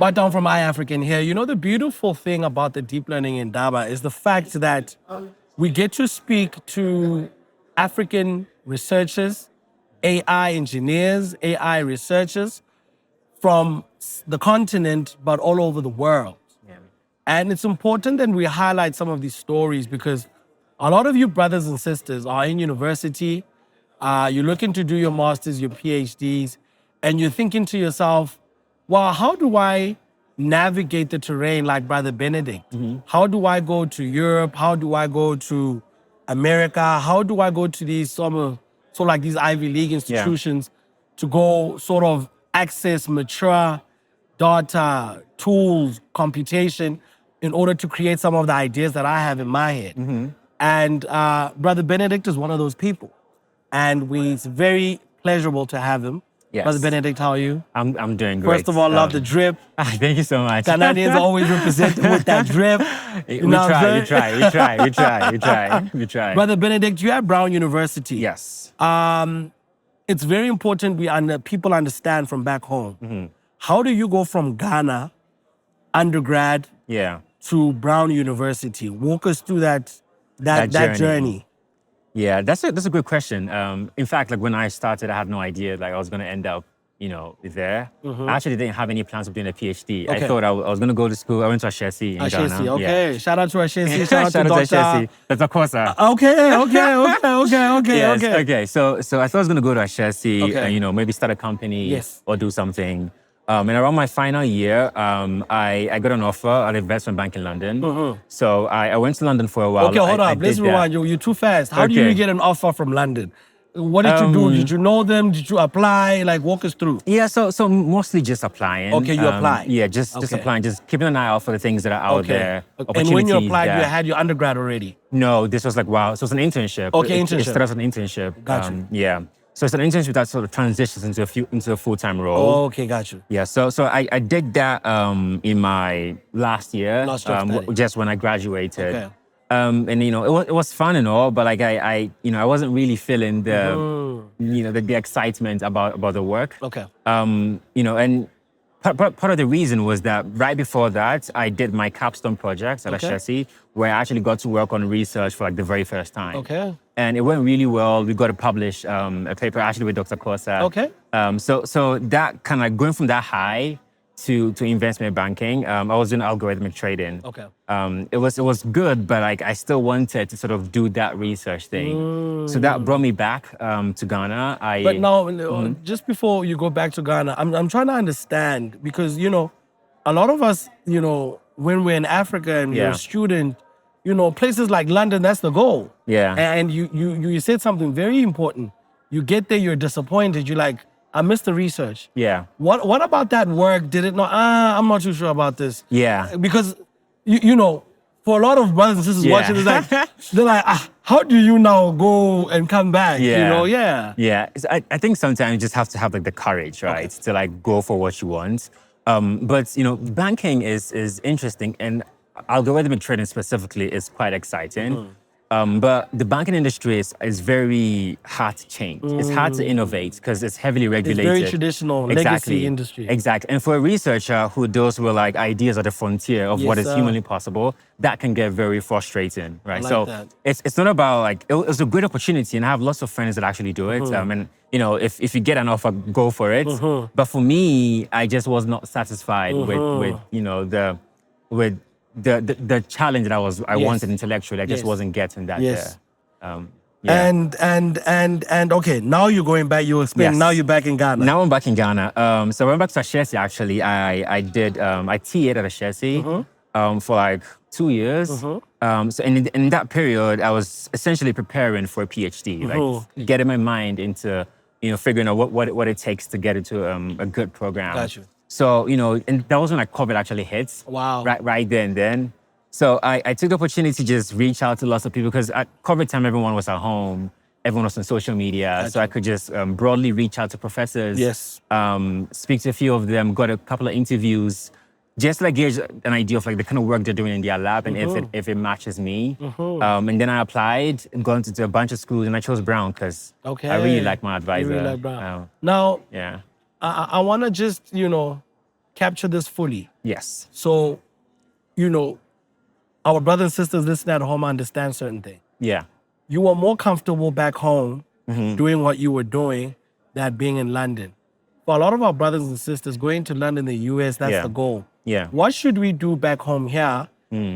But down from iAfrican here, you know, the beautiful thing about the deep learning in Indaba is the fact that we get to speak to African researchers, AI engineers, AI researchers from the continent, but all over the world. And it's important that we highlight some of these stories because a lot of you brothers and sisters are in university, you're looking to do your masters, your PhDs, and you're thinking to yourself, well, how do I navigate the terrain like Brother Benedict? How do I go to Europe? How do I go to America? How do I go to these like these Ivy League institutions to go sort of access mature data, tools, computation in order to create some of the ideas that I have in my head? And Brother Benedict is one of those people. And it's very pleasurable to have him. Yes. Brother Benedict, how are you? I'm doing great. First of all, love the drip. Thank you so much. Canadians always represented with that drip. We try. Brother Benedict, you're at Brown University. Yes. It's very important people understand from back home. How do you go from Ghana, undergrad, to Brown University? Walk us through that journey. Yeah, that's a good question. In fact, like when I started, I had no idea like I was going to end up, there. I actually didn't have any plans of doing a PhD. Okay. I thought I was going to go to school. I went to Ashesi in Ghana. Okay. Yeah. Shout out to Ashesi. Shout out to Shout out to Dr. Ashesi. That's of course. Okay. So I thought I was going to go to Ashesi and, maybe start a company or do something. And around my final year, I got an offer at an investment bank in London. So I went to London for a while. Okay, hold up. Let's rewind you. You're too fast. How do you get an offer from London? What did you do? Did you know them? Did you apply? Like, walk us through. Yeah, so mostly just applying. Okay, you applied. Yeah, just applying, just keeping an eye out for the things that are out there. And when you applied, you had your undergrad already? No, this was like, wow. So it's an internship. Okay, internship. It started as an internship. Got you. Yeah. So it's an internship that sort of transitions into a full-time role. Oh, okay, got you. Yeah, so I did that in my last year, just when I graduated. Okay. And it was fun and all, but like I wasn't really feeling the excitement about the work. Okay. And part of the reason was that right before that, I did my capstone project at Ashesi, where I actually got to work on research for like the very first time. Okay. And it went really well. We got to publish a paper actually with Dr. Kosa. Okay. So that kind of going from that high to investment banking, I was doing algorithmic trading. Okay. It was good, but like I still wanted to sort of do that research thing. So that brought me back to Ghana. But now, just before you go back to Ghana, I'm trying to understand because a lot of us, when we're in Africa and you're a student, places like London, that's the goal. Yeah. And you said something very important. You get there, you're disappointed. You're like, I missed the research. Yeah. What about that work? Did it not? I'm not too sure about this. Yeah. Because for a lot of brothers and sisters watching, they're like, how do you now go and come back? Yeah. Yeah. I think sometimes you just have to have like the courage, right, to like go for what you want. But banking is interesting, and algorithmic trading specifically is quite exciting. But the banking industry is very hard to change. It's hard to innovate because it's heavily regulated. It's very traditional, legacy industry. Exactly. And for a researcher who deals with like ideas at the frontier of what is humanly possible, that can get very frustrating, right? It's not about like, it's a great opportunity, and I have lots of friends that actually do it. And if you get an offer, go for it. But for me, I just was not satisfied with the challenge that I wanted intellectually. I just wasn't getting that there. And okay, now you're going back. You explained. Now you're back in Ghana. Now I'm back in Ghana. So I went back to Ashesi. Actually, I did. I TA'd at Ashesi for like 2 years. So in that period, I was essentially preparing for a PhD, like getting my mind into figuring out what it takes to get into a good program. Got you. So, and that was when like COVID actually hits. Wow. Right there and then. So I took the opportunity to just reach out to lots of people because at COVID time, everyone was at home. Everyone was on social media. So I could just broadly reach out to professors. Yes. Speak to a few of them, got a couple of interviews, just to like gauge an idea of like the kind of work they're doing in their lab and if it matches me. And then I applied and got into a bunch of schools, and I chose Brown because I really like my advisor. You really like Brown. Now, I want to just, capture this fully. Yes. So, our brothers and sisters listening at home understand certain things. Yeah. You were more comfortable back home Mm-hmm. doing what you were doing than being in London. For a lot of our brothers and sisters, going to London, the US, that's Yeah. the goal. Yeah. What should we do back home here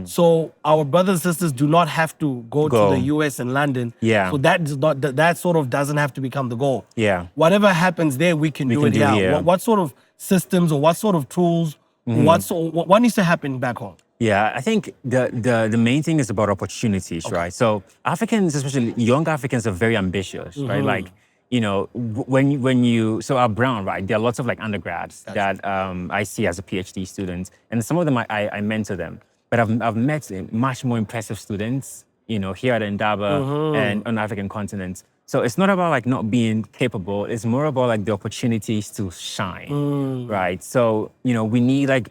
so our brothers and sisters do not have to go to the US and London? Yeah. So that sort of doesn't have to become the goal. Yeah. Whatever happens there, we can do it do here. here. What sort of systems or what sort of tools? What needs to happen back home? Yeah, I think the main thing is about opportunities, right? So Africans, especially young Africans, are very ambitious, right? Like, so at Brown, right, there are lots of like undergrads that I see as a PhD student, and some of them I mentor them. But I've met much more impressive students, here at Indaba and on the African continent. So it's not about like not being capable. It's more about like the opportunities to shine, right? So, we need like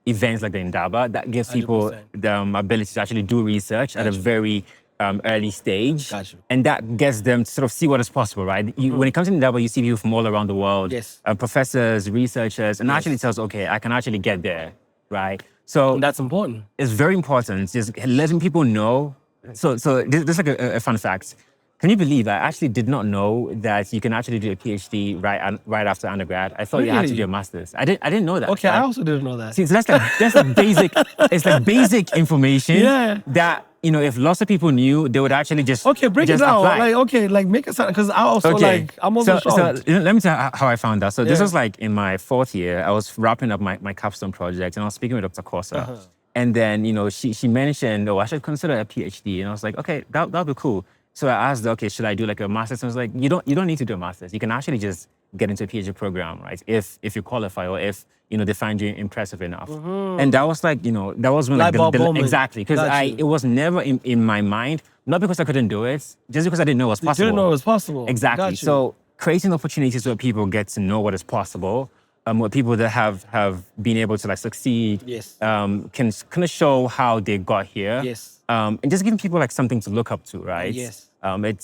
events like the Indaba that gives people 100%. the ability to actually do research at a very early stage. Got you. And that gets them to sort of see what is possible, right? When it comes to Indaba, you see people from all around the world, Yes. Professors, researchers, and actually tells, okay, I can actually get there, right? So And that's important. it's very important, just letting people know. So this is like a fun fact. Can you believe I actually did not know that you can actually do a PhD right after undergrad? I thought you had to Really? do a master's. I didn't know that. Okay, I right? also didn't know that. See, so that's like basic. It's like basic information. Yeah. That if lots of people knew, they would actually just Okay, break it just down. apply. Like make it sound, because I also I'm also so shocked. let me tell you how I found out. So this Yeah. was like in my 4th year. I was wrapping up my capstone project, and I was speaking with Dr. Kosa. And then she mentioned, I should consider a PhD, and I was like, okay, that'll be cool. So I asked her, okay, should I do like a master's? And I was like, you don't need to do a master's. You can actually just get into a PhD program, right? If you qualify, or if they find you impressive enough. And that was like, that was when Light bulb moment. exactly, because Got you. it was never in my mind, not because I couldn't do it, just because I didn't know it was You possible. didn't know it was possible. Exactly. Got you. So creating opportunities where people get to know what is possible, where people that have been able to like succeed, Yes. can kind of show how they got here. Yes. And just giving people like something to look up to, right? Yes.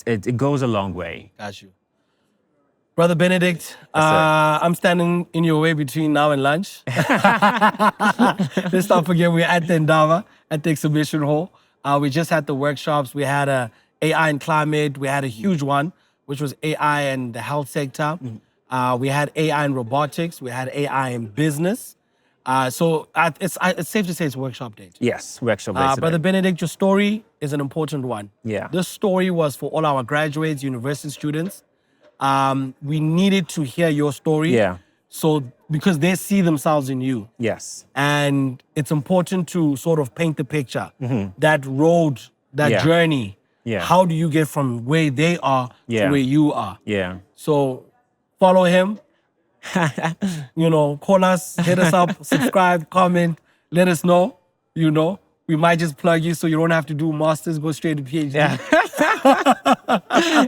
It goes a long way. Got you. Brother Benedict, I'm standing in your way between now and lunch. Let's not forget we're at the Indaba, at the exhibition hall. We just had the workshops. We had a AI and climate. We had a huge one, which was AI and the health sector. We had AI and robotics. We had AI in business. So it's safe to say it's workshop day. Yes, workshop day today. Brother Benedict, your story is an important one. Yeah. This story was for all our graduates, university students. We needed to hear your story. Yeah. So because they see themselves in you. Yes. And it's important to sort of paint the picture. That road, that Yeah. journey. Yeah. How do you get from where they are to Yeah. where you are? Yeah. So follow him. Call us, hit us up, subscribe, comment, let us know. We might just plug you so you don't have to do masters, go straight to PhD. Yeah.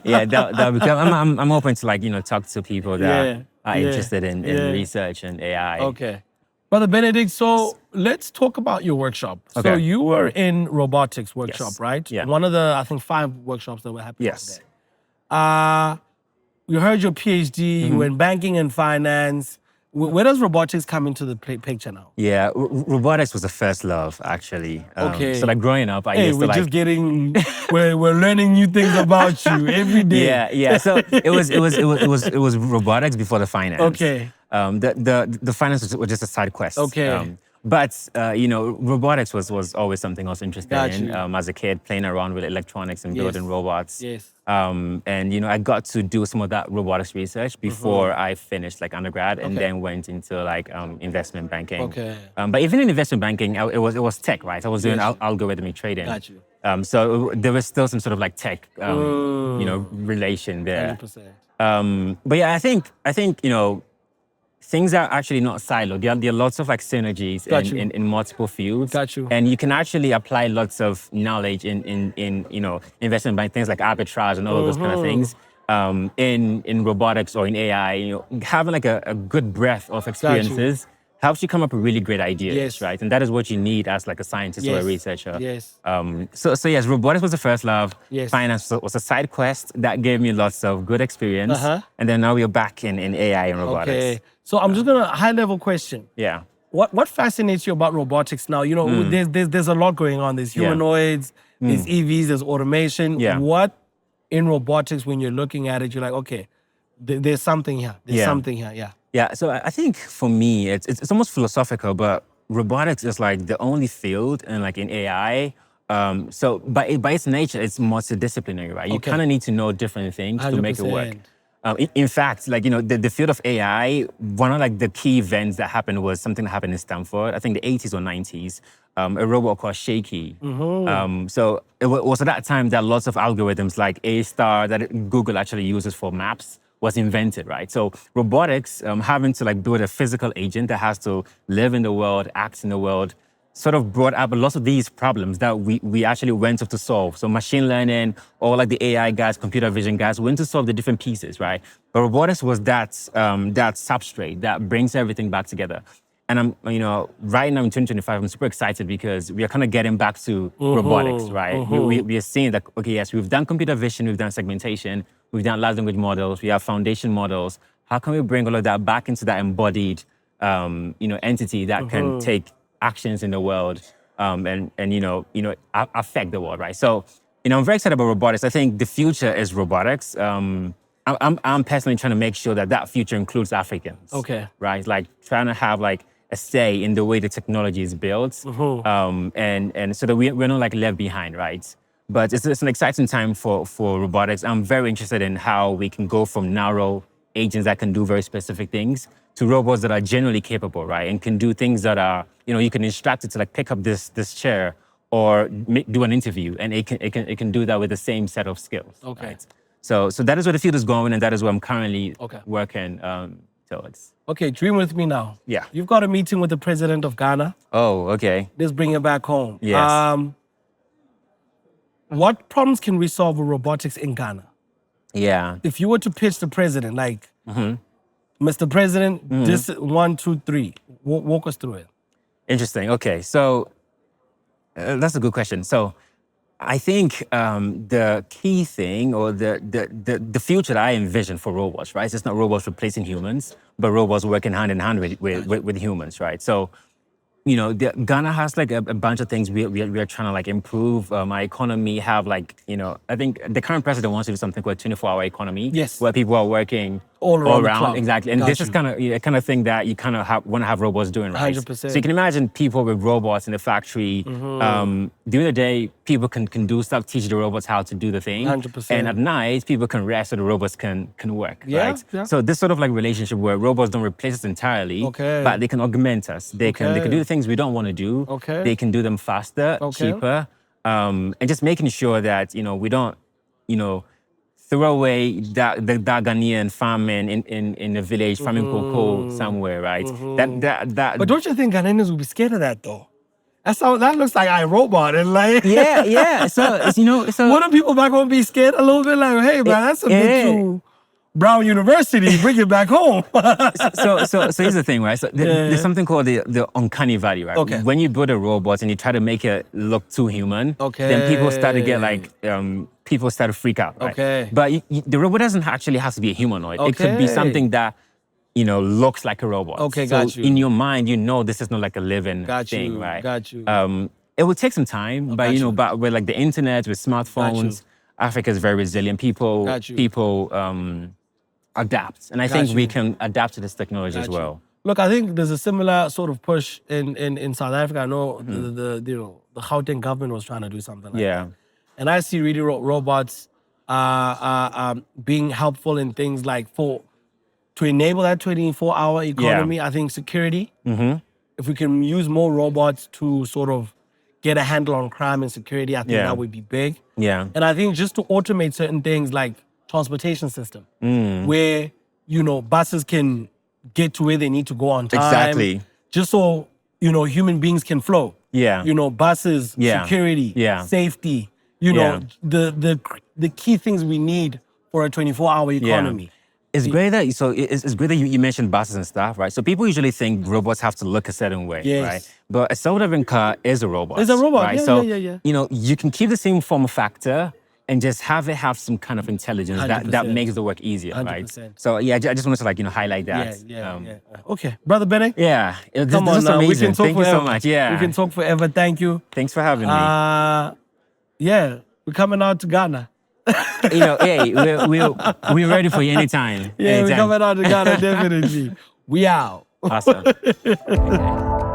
Yeah, that'll become, I'm open to like, talk to people that are interested in research and AI. Okay. Brother Benedict, so let's talk about your workshop. So Okay. you were in robotics workshop, Yes. right? Yeah. One of the, I think, 5 workshops that were happening Yes. today. We heard your PhD, you were in banking and finance. Where does robotics come into the picture now? Yeah, robotics was the first love, actually. Okay. So like growing up, I Hey, used we're to like. just getting, we're learning new things about you every day. Yeah. So it was robotics before the finance. Okay. The finance was just a side quest. Okay. But robotics was always something I was interested Got in. you. As a kid, playing around with electronics and building robots. Yes. And I got to do some of that robotics research before I finished like undergrad, and then went into like investment banking. Okay. But even in investment banking, it was tech, right? I was doing Yes. algorithmic trading. Got you. So there was still some sort of like tech, relation there. 100%. But yeah, I think things are actually not siloed. There are lots of like synergies Got you. in multiple fields. Got you. And you can actually apply lots of knowledge in investment bank, things like arbitrage and all of those kind of things. In robotics or in AI, having like a good breadth of experiences helps you come up with really great ideas, Yes. right? And that is what you need as like a scientist or a Yes. researcher. Yes. So yes, robotics was the first love. Yes. Finance was a side quest that gave me lots of good experience. Uh-huh. And then now we're back in AI and robotics. Okay. So I'm just gonna high level question. Yeah. What fascinates you about robotics now? You know, there's a lot going on. There's Yeah. humanoids, there's EVs, there's automation. Yeah. What in robotics, when you're looking at it, you're like, okay, there's something here. There's Yeah. something here. Yeah. Yeah, so I think for me, it's almost philosophical, but robotics is like the only field and like in AI. So by its nature, it's multidisciplinary, right? You Okay. kind of need to know different things to make it work. 100%. In fact, like, you know, the field of AI, one of like the key events that happened was something that happened in Stanford, I think the 80s or 90s, a robot called Shaky. So it was at that time that lots of algorithms like A-star that Google actually uses for maps was invented, right? So robotics, having to like build a physical agent that has to live in the world, act in the world, sort of brought up lots of these problems that we actually went to solve. So machine learning, or like the AI guys, computer vision guys, went to solve the different pieces, right? But robotics was that substrate that brings everything back together. And I'm, you know, right now in 2025, I'm super excited because we are kind of getting back to robotics, right? We are seeing that, okay, yes, we've done computer vision, we've done segmentation, we've done large language models, we have foundation models. How can we bring all of that back into that embodied, entity that can take actions in the world and affect the world, right? So, I'm very excited about robotics. I think the future is robotics. I'm personally trying to make sure that future includes Africans. Okay. Right, like trying to have like a say in the way the technology is built, and so that we're not like left behind, right? But it's an exciting time for robotics. I'm very interested in how we can go from narrow agents that can do very specific things to robots that are genuinely capable, right? And can do things that are, you can instruct it to like pick up this chair or do an interview, and it can do that with the same set of skills. Okay. Right? So that is where the field is going, and that is where I'm currently Okay. working towards. Okay, dream with me now. Yeah. You've got a meeting with the president of Ghana. Oh, okay. Let's bring it back home. Yes. What problems can we solve with robotics in Ghana? Yeah. If you were to pitch the president, like, Mr. President, this 1, 2, 3, walk us through it. Interesting. Okay, so that's a good question. So I think the key thing, or the future that I envision for robots, right? It's not robots replacing humans, but robots working hand in hand with humans, right? So, Ghana has like a bunch of things we are trying to like improve. Our economy have like, I think the current president wants to do something called 24-hour economy. Yes. Where people are working all around. The clock. Exactly. And Got this you. is kind of thing that you kind of want to have robots doing, right? 100%. So you can imagine people with robots in the factory. During the day, people can do stuff, teach the robots how to do the thing. 100%. And at night, people can rest so the robots can work, Yeah, right? yeah. So this sort of like relationship where robots don't replace us entirely, but they can augment us. They can do the things we don't want to do. Okay. They can do them faster, cheaper, and just making sure that, we don't, throw away that Ghanaian farming in a village, farming cocoa somewhere, right? That. But don't you think Ghanaians would be scared of that though? That looks like iRobot, and like yeah. So wouldn't people back home be scared a little bit? Like, hey man, that's a bit too Brown University. Bring it back home. so here's the thing, right? So there's something called the uncanny valley, right? Okay. When you build a robot and you try to make it look too human, then people start to get like people start to freak out, right? Okay. But the robot doesn't actually have to be a humanoid. It could be something that looks like a robot. Okay, so got you. In your mind, this is not like a living thing, right? Got you. It will take some time, but but with like the internet, with smartphones, Africa is very resilient. People adapt, and I think we can adapt to this technology as well. Look, I think there's a similar sort of push in South Africa. I know the Gauteng government was trying to do something like that. And I see really robots being helpful in things like to enable that 24-hour economy. I think security. If we can use more robots to sort of get a handle on crime and security, I think that would be big. Yeah. And I think just to automate certain things like transportation system, where buses can get to where they need to go on time. Exactly. Just so human beings can flow. Yeah. Buses, security, safety. The key things we need for a 24-hour economy. It's great that it's great that you mentioned buses and stuff, right? So people usually think robots have to look a certain way, Yes. right? But a self-driving car is a robot. It's a robot, right? yeah, So yeah. you can keep the same form factor and just have it have some kind of intelligence that 100%. makes the work easier, right? 100%. So yeah, I just wanted to like highlight that. Yeah. Okay, Brother Benedict. Yeah, this Come on was now, we amazing. can talk Thank forever. you so much. Yeah, We can talk forever. Thank you. Thanks for having me. Yeah, we're coming out to Ghana. Hey, we're ready for you anytime. Yeah, anytime. we're coming out to Ghana, definitely. We out. Awesome. Okay.